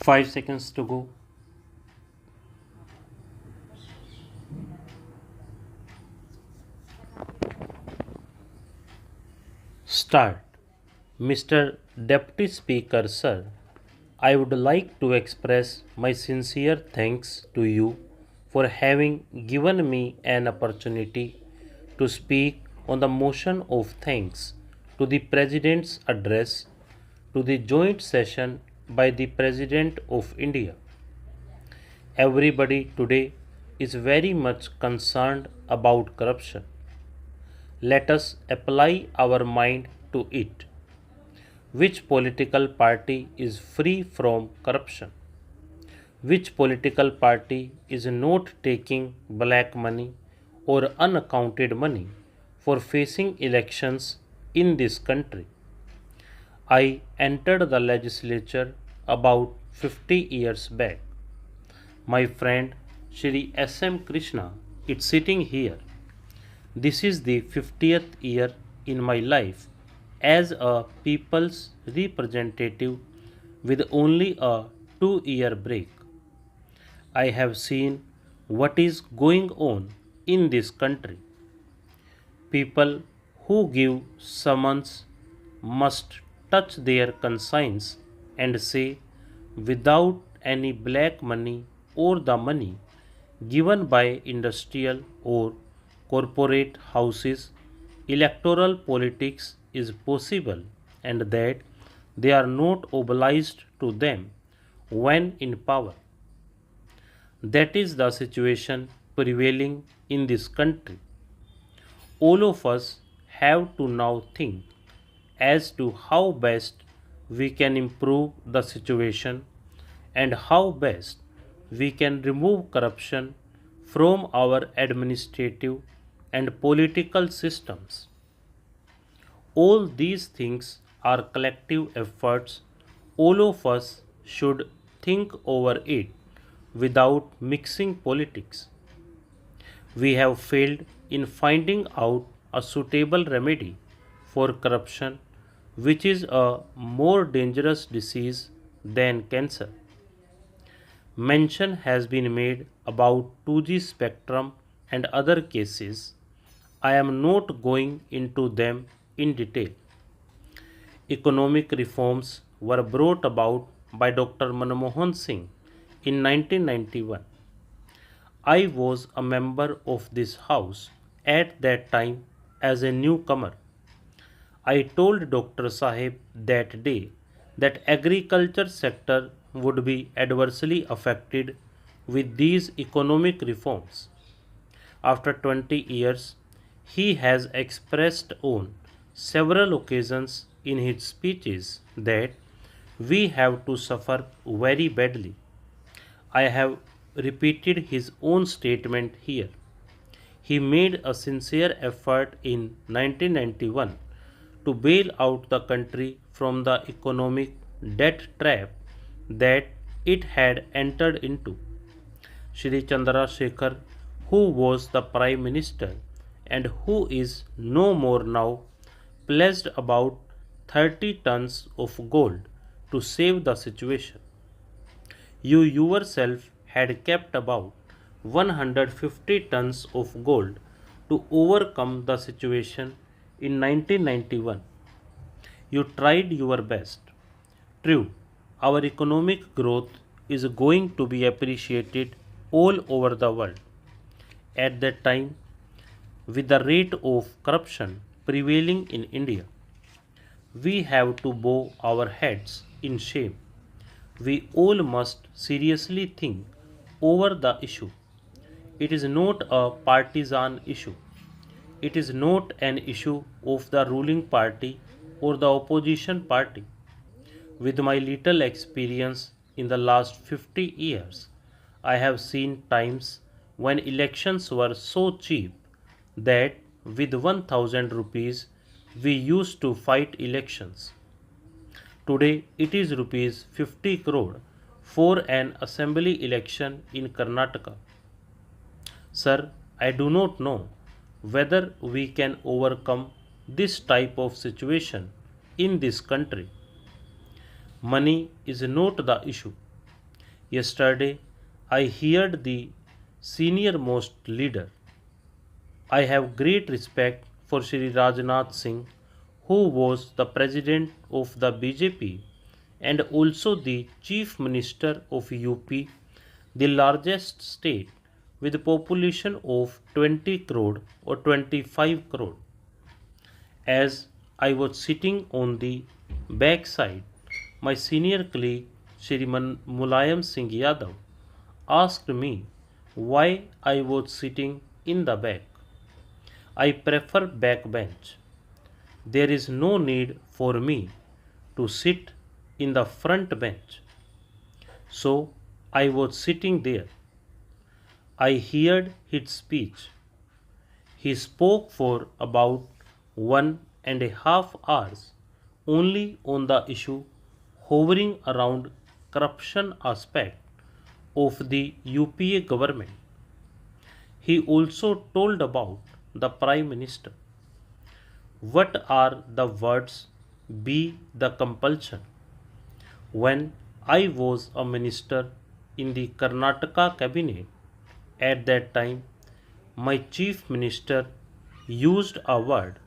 5 seconds to go. Start. Mr. Deputy Speaker, sir, I would like to express my sincere thanks to you for having given me an opportunity to speak on the motion of thanks to the President's address to the joint session by the President of India. Everybody today is very much concerned about corruption. Let us apply our mind to it. Which political party is free from corruption? Which political party is not taking black money or unaccounted money for facing elections in this country? I entered the legislature about 50 years back. My friend Shri S.M. Krishna is sitting here. This is the 50th year in my life as a people's representative with only a 2-year break. I have seen what is going on in this country. People who give summons must touch their conscience and say, without any black money or the money given by industrial or corporate houses, electoral politics is possible and that they are not obliged to them when in power. That is the situation prevailing in this country. All of us have to now think as to how best we can improve the situation and how best we can remove corruption from our administrative and political systems. All these things are collective efforts. All of us should think over it without mixing politics. We have failed in finding out a suitable remedy for corruption, which is a more dangerous disease than cancer. Mention has been made about 2G spectrum and other cases. I am not going into them in detail. Economic reforms were brought about by Dr. Manmohan Singh in 1991. I was a member of this house at that time as a newcomer. I told Dr. Sahib that day that agriculture sector would be adversely affected with these economic reforms. After 20 years, he has expressed on several occasions in his speeches that we have to suffer very badly. I have repeated his own statement here. He made a sincere effort in 1991 to bail out the country from the economic debt trap that it had entered into. Shri Chandrasekhar, who was the Prime Minister and who is no more now, pledged about 30 tons of gold to save the situation. You yourself had kept about 150 tons of gold to overcome the situation in 1991. You tried your best. True, our economic growth is going to be appreciated all over the world. At that time, with the rate of corruption prevailing in India, we have to bow our heads in shame. We all must seriously think over the issue. It is not a partisan issue. It is not an issue of the ruling party or the opposition party. With my little experience in the last 50 years, I have seen times when elections were so cheap that with 1000 rupees we used to fight elections. Today it is rupees 50 crore for an assembly election in Karnataka. Sir, I do not know whether we can overcome this type of situation in this country. Money is not the issue. Yesterday, I heard the senior most leader. I have great respect for Shri Rajnath Singh, who was the president of the BJP and also the chief minister of UP, the largest state with a population of 20 crore or 25 crore. As I was sitting on the back side, my senior colleague Shriman Mulayam Singh Yadav asked me why I was sitting in the back. I prefer back bench. There is no need for me to sit in the front bench. So I was sitting there. I heard his speech. He spoke for about 1.5 hours only on the issue hovering around corruption aspect of the UPA government. He also told about the Prime Minister. What are the words be the compulsion? When I was a minister in the Karnataka cabinet at that time, my chief minister used a word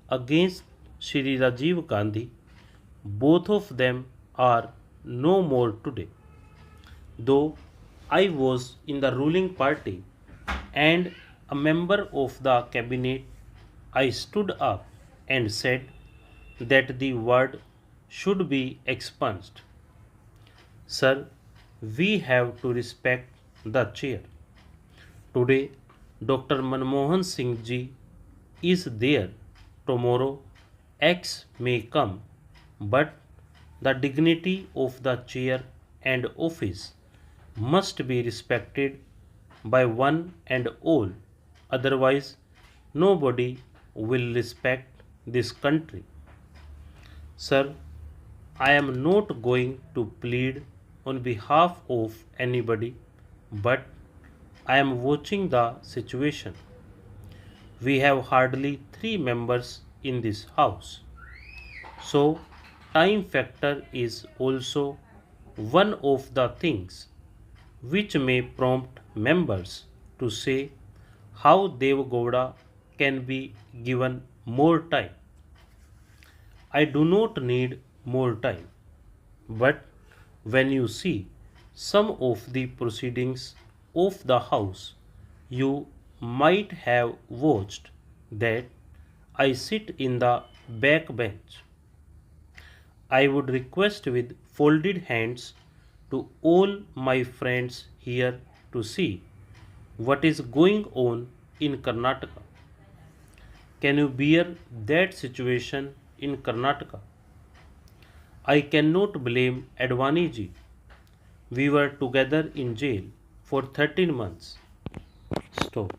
against Shri Rajiv Gandhi. Both of them are no more today. Though I was in the ruling party and a member of the cabinet, I stood up and said that the word should be expunged. Sir, we have to respect the chair. Today, Dr. Manmohan Singh ji is there. Tomorrow, X may come, but the dignity of the chair and office must be respected by one and all. Otherwise, nobody will respect this country. Sir, I am not going to plead on behalf of anybody, but I am watching the situation. We have hardly 3 members in this house. So, time factor is also one of the things which may prompt members to say how Dev Gowda can be given more time. I do not need more time, but when you see some of the proceedings of the House, you might have watched that I sit in the back bench. I would request with folded hands to all my friends here to see what is going on in Karnataka. Can you bear that situation in Karnataka? I cannot blame Advani ji. We were together in jail for 13 months. Stop.